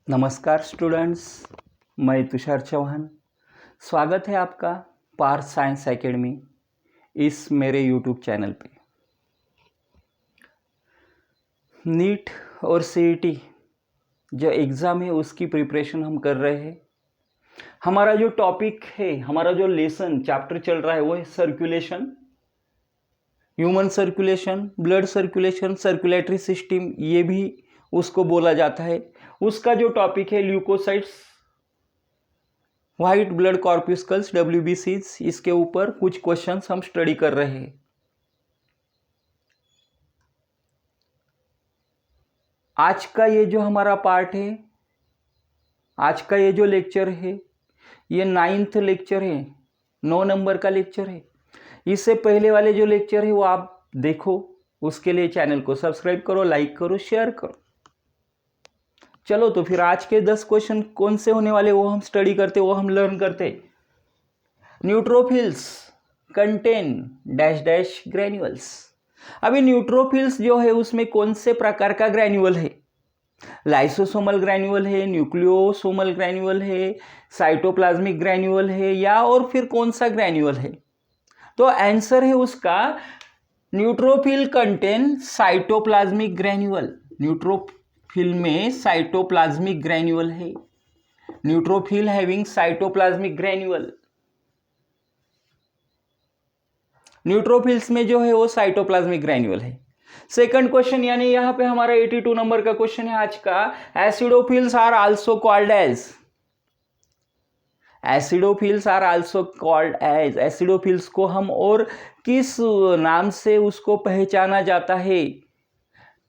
नमस्कार स्टूडेंट्स, मैं तुषार चौहान। स्वागत है आपका पार्थ साइंस एकेडमी इस मेरे यूट्यूब चैनल पे। नीट और सीईटी जो एग्ज़ाम है उसकी प्रिपरेशन हम कर रहे हैं। हमारा जो टॉपिक है, हमारा जो लेसन चैप्टर चल रहा है वो है circulation, human circulation, blood circulation, circulatory system ये भी उसको बोला जाता है। उसका जो टॉपिक है ल्यूकोसाइट्स, वाइट ब्लड कॉर्पस्कल्स, WBCs, इसके ऊपर कुछ क्वेश्चंस हम स्टडी कर रहे हैं। आज का ये जो हमारा पार्ट है, आज का ये जो लेक्चर है, ये 9th लेक्चर है, 9 नंबर का लेक्चर है। इससे पहले वाले जो लेक्चर है वो आप देखो, उसके लिए चैनल को सब्सक्राइब करो, लाइक करो, शेयर करो। चलो तो फिर आज के 10 क्वेश्चन कौन से होने वाले वो हम स्टडी करते, वो हम लर्न करते। Neutrophils contain dash dash granules. अभी न्यूट्रोफिल्स जो है उसमें कौन से प्रकार का ग्रैन्यूल है? लाइसोसोमल ग्रैन्यूल है, न्यूक्लियोसोमल ग्रैन्यूल है, साइटोप्लाज्मिक ग्रैन्यूल है, या और फिर कौन सा ग्रैन्यूल है? तो आंसर है उसका neutrophil contain cytoplasmic granule. Neutrophil में साइटोप्लाज्मिक ग्रैन्यूल है। Neutrophil having cytoplasmic granule. Neutrophils में जो है वो साइटोप्लाज्मिक ग्रैन्यूल है। सेकंड क्वेश्चन, यानी यहां पे हमारा 82 नंबर का क्वेश्चन है आज का। Acidophils are also called as, acidophils are also called as, acidophils को हम और किस नाम से उसको पहचाना जाता है?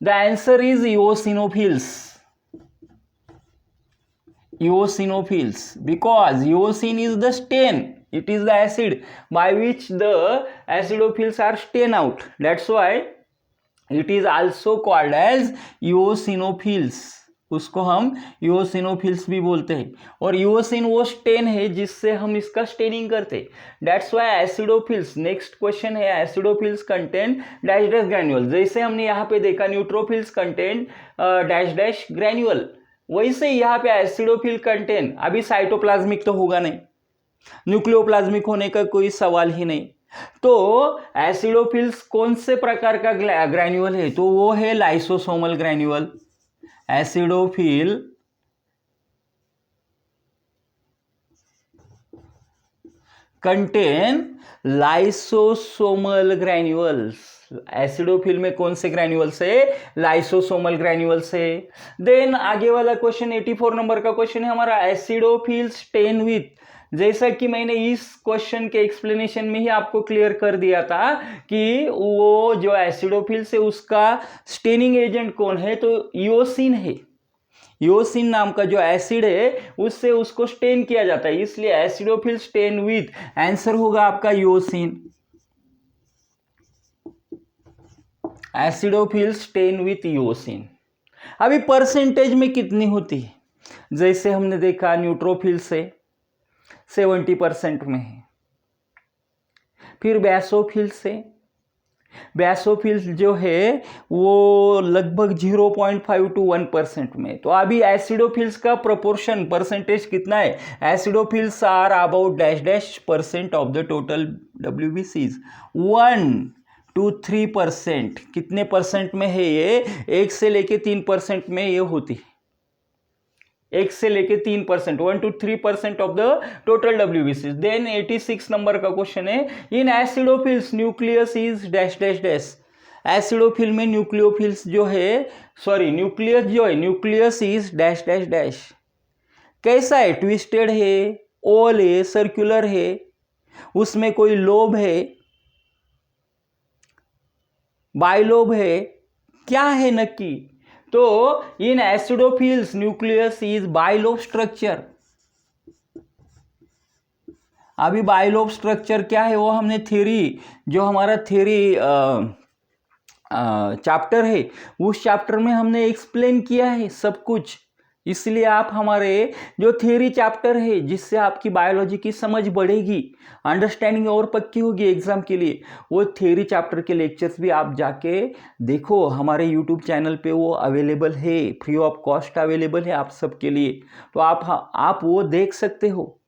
The answer is eosinophils. eosinophils, because eosin is the stain, it is the acid by which the acidophils are stain out, that's why it is also called as eosinophils। उसको हम eosinophils भी बोलते हैं। और eosin वो stand है जिससे हम इसका स्टेनिंग करते, that's why acidophils। Next question है acidophils contain dash dash granule. जैसे हमने यहाँ पे देखा neutrophils contain dash dash granule, वैसे यहाँ पे एसिडोफिल कंटेन, अभी साइटोप्लाज्मिक तो होगा नहीं, न्यूक्लियोप्लाज्मिक होने का कोई सवाल ही नहीं। तो एसिडोफिल्स कौन से प्रकार का ग्रैन्यूल है? तो वो है lysosomal granule. Acidophil contain lysosomal granules. Acidophil में कौन से ग्रैन्यूल से? लाइसोसोमल ग्रैन्यूल से। देन आगे वाला क्वेश्चन 84 नंबर का क्वेश्चन है हमारा, एसिडोफिल स्टेन विथ। जैसा कि मैंने इस क्वेश्चन के एक्सप्लेनेशन में ही आपको क्लियर कर दिया था कि वो जो एसिडोफिल से उसका स्टेनिंग एजेंट कौन है, तो इओसिन है। इओसिन नाम का जो एसिड है उससे उसको स्टेन किया जाता है, इसलिए एसिडोफिल स्टेन विथ, आंसर होगा आपका eosin. Acidophil stain with eosin. अभी परसेंटेज में कितनी होती है? जैसे हमने देखा न्यूट्रोफिल से 70% में है। फिर बैसोफिल से, बैसोफिल जो है वो लगभग 0.5 to 1% में। तो अभी एसिडोफिल्स का प्रोपोर्शन परसेंटेज कितना है? Acidophils are about dash dash % of the total WBCs, 1 to 3%। कितने परसेंट में है ये? 1 से लेके 3% में ये होती है। 1 से लेके 3%, 1 to 3% of the total WBCs। Then 86 number का क्वेश्चन है, in acidophils nucleus is dash dash dash. Acidophil में न्यूक्लियोफिल्स जो है, सॉरी न्यूक्लियस जो है, nucleus is dash dash dash. कैसा है? ट्विस्टेड है, ओवल है, सर्कुलर है, उसमें कोई लोब है, बाइलोब है, क्या है नक्की? तो in acidophils nucleus is bilobe structure. अभी बाइलोब स्ट्रक्चर क्या है वो हमने थ्योरी, जो हमारा थ्योरी चैप्टर है उस चैप्टर में हमने एक्सप्लेन किया है सब कुछ। इसलिए आप हमारे जो थियरी चैप्टर है, जिससे आपकी बायोलॉजी की समझ बढ़ेगी, अंडरस्टैंडिंग और पक्की होगी एग्जाम के लिए, वो थियरी चैप्टर के लेक्चर्स भी आप जाके देखो। हमारे यूट्यूब चैनल पे वो अवेलेबल है, फ्री ऑफ कॉस्ट अवेलेबल है आप सबके लिए। तो आप वो देख सकते हो,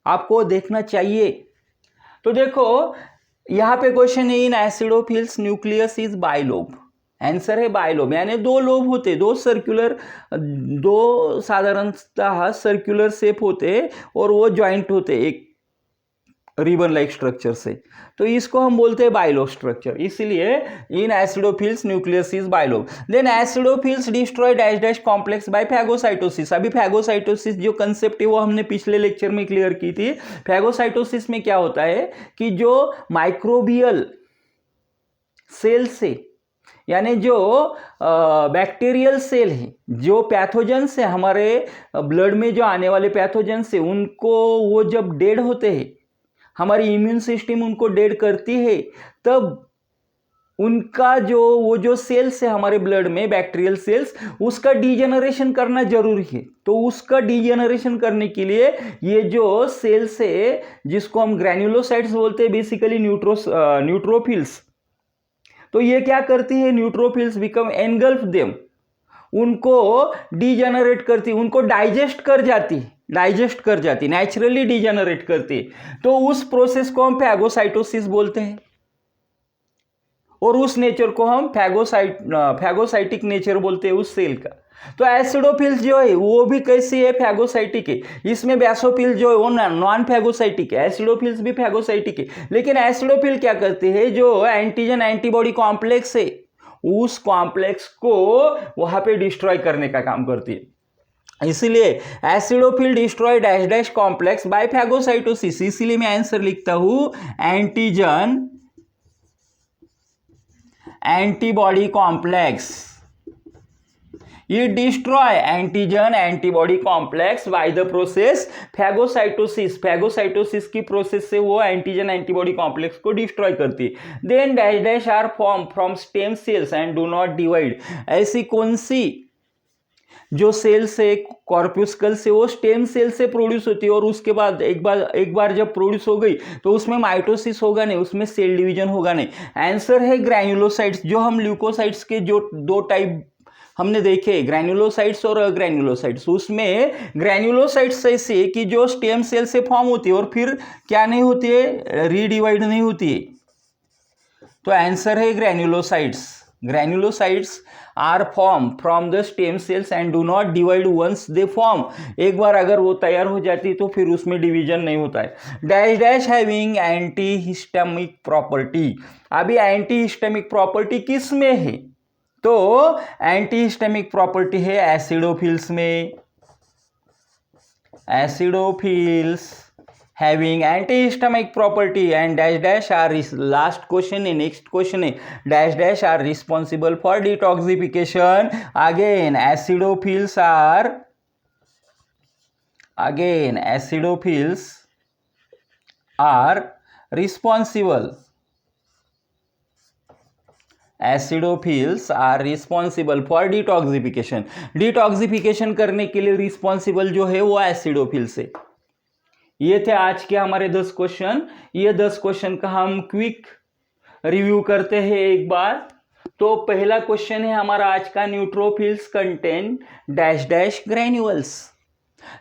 आपको देखना चाहिए। तो देखो यहाँ पे क्वेश्चन है, in acidophils nucleus is bilobe. Answer है बाइलोब, यानी दो लोब होते, दो साधारणतः सर्कुलर शेप होते और वो ज्वाइंट होते एक रिबन लाइक स्ट्रक्चर से, तो इसको हम बोलते हैं बाइलोब स्ट्रक्चर। इसलिए in acidophils nucleus is bilobe. Then acidophils destroy dash dash complex by phagocytosis. अभी फैगोसाइटोसिस जो कंसेप्ट है वो हमने पिछले लेक्चर में क्लियर की थी। फैगोसाइटोसिस में क्या होता है कि जो माइक्रोबियल सेल से, यानी जो बैक्टीरियल सेल है, जो पैथोजेंस है हमारे ब्लड में जो आने वाले पैथोजेंस है, उनको वो जब डेड होते हैं, हमारी इम्यून सिस्टम उनको डेड करती है, तब उनका वो जो सेल्स है हमारे ब्लड में, बैक्टीरियल सेल्स, उसका डिजेनरेशन करना जरूरी है। तो उसका डिजेनरेशन करने के लिए ये जो सेल्स है, जिसको हम ग्रैन्युलोसाइट्स बोलते हैं, बेसिकली न्यूट्रोफिल्स, तो ये क्या करती है, न्यूट्रोफिल्स बिकम एनगल्फ देम, उनको डिजेनरेट करती, उनको डाइजेस्ट कर जाती, नेचुरली डिजेनरेट करती। तो उस प्रोसेस को हम फैगोसाइटोसिस बोलते हैं, और उस नेचर को हम फैगोसाइटिक नेचर बोलते हैं उस सेल का। तो एसिडोफिल्स जो है वो भी कैसी है, फैगोसाइटिक है। इसमें बेसोफिल जो है वो नॉन फैगोसाइटिक है, एसिडोफिल्स भी फैगोसाइटिक है। लेकिन एसिडोफिल क्या करते हैं, जो एंटीजन एंटीबॉडी कॉम्प्लेक्स है, उस कॉम्प्लेक्स को वहां पे डिस्ट्रॉय करने का काम करती है। इसलिए acidophil destroy dash dash complex by phagocytosis. इसलिए मैं आंसर लिखता हूं एंटीजन एंटीबॉडी कॉम्प्लेक्स, ये destroy antigen antibody complex by the process phagocytosis. Phagocytosis की प्रोसेस से वो एंटीजन एंटीबॉडी कॉम्प्लेक्स को डिस्ट्रॉय करती है। Then dash dash are form from stem cells and do not divide. ऐसी कौन सी जो सेल से, कॉर्प्यूस्कल से, वो स्टेम सेल से प्रोड्यूस होती है, और उसके बाद एक बार जब प्रोड्यूस हो गई तो उसमें माइटोसिस होगा नहीं, उसमें सेल डिवीजन होगा नहीं। आंसर है ग्रैन्युलोसाइट्स। जो हम ल्यूकोसाइट्स के जो दो टाइप हमने देखे, ग्रैन्युलोसाइट्स और अग्रैन्युलोसाइट्स, उसमें ग्रैन्युलोसाइट्स ऐसी है कि जो स्टेम सेल से फॉर्म होती है और फिर क्या नहीं होती है, रीडिवाइड नहीं होती है। तो आंसर है granulocytes. Granulocytes are form from the stem cells and do not divide once they form. एक बार अगर वो तैयार हो जाती है तो फिर उसमें डिवीजन नहीं होता है। Dash dash having anti histaminic property. अभी एंटी हिस्टामिक प्रॉपर्टी किस में है, तो एंटी हिस्टामिक प्रॉपर्टी है एसिडोफिल्स में। Acidophils having antihistaminic property and dash dash are last question है, next question है, dash dash are responsible for detoxification. Again acidophils are responsible. Acidophils are responsible for detoxification. Detoxification करने के लिए responsible जो है वो एसिडोफिल्स है। ये थे आज के हमारे 10 क्वेश्चन। ये 10 क्वेश्चन का हम क्विक रिव्यू करते हैं एक बार। तो पहला क्वेश्चन है हमारा आज का, neutrophils contain dash dash granules.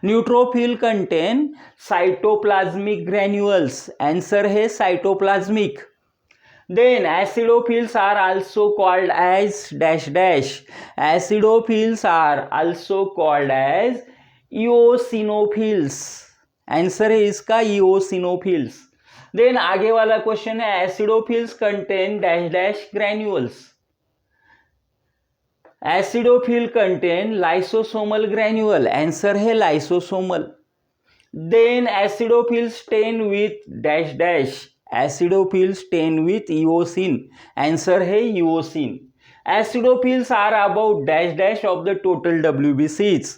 Neutrophil contain cytoplasmic granules. Answer है cytoplasmic. Then acidophils are also called as dash dash. Acidophils are also called as eosinophils. Answer है इसका eosinophils. Then आगे वाला क्वेश्चन है, acidophils contain dash dash granules. Acidophil contain lysosomal granule. Answer है lysosomal. Then acidophils stain with dash dash. Acidophils stain with eosin. Answer है eosin. Acidophils are about dash dash of the total WBCs।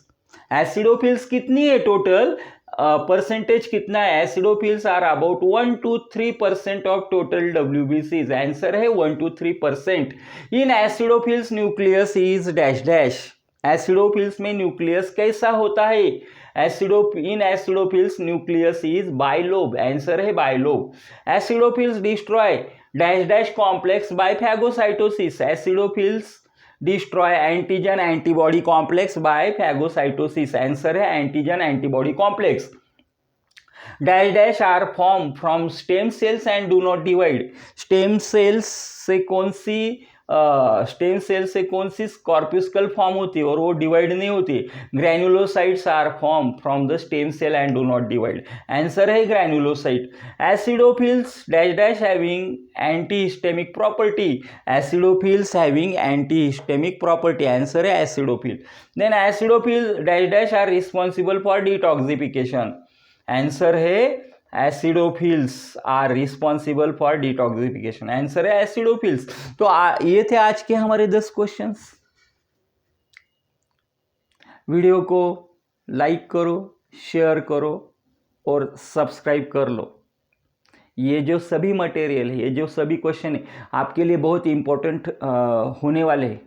Acidophils कितनी है total, percentage कितना है, acidophils are about 1 to 3% of total WBCs। Answer है 1 to 3%। In acidophils nucleus is dash dash. Acidophils में nucleus कैसा होता है? In acidophils nucleus is bilobe, answer है bilobe. Acidophils destroy dash dash complex by phagocytosis, acidophils destroy antigen antibody complex by phagocytosis, answer है antigen antibody complex. Dash dash are form from stem cells and do not divide, stem cells से कौन सी कॉर्प्यूस्कल form होती है और वो divide नहीं होती? Granulocytes are form from the stem cell and do not divide, answer है granulocyte. Acidophils dash dash having antihistaminic property, acidophils having antihistaminic property, answer है acidophil. Then acidophil dash dash are responsible for detoxification, answer है acidophils are responsible for detoxification, answer है acidophils. तो ये थे आज के हमारे 10 क्वेश्चंस। वीडियो को लाइक करो, शेयर करो और सब्सक्राइब कर लो। ये जो सभी मटेरियल है, ये जो सभी क्वेश्चन है, आपके लिए बहुत इंपॉर्टेंट होने वाले हैं।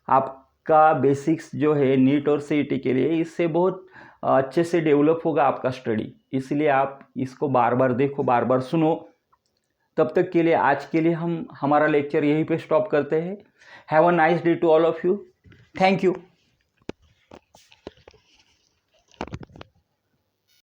आपका बेसिक्स जो है नीट और सीईटी के लिए, इससे बहुत अच्छे से डेवलप होगा आपका स्टडी, इसलिए आप इसको बार बार देखो, बार बार सुनो। तब तक के लिए आज के लिए हम हमारा लेक्चर यहीं पे स्टॉप करते हैं। Have a nice day to all of you. Thank you.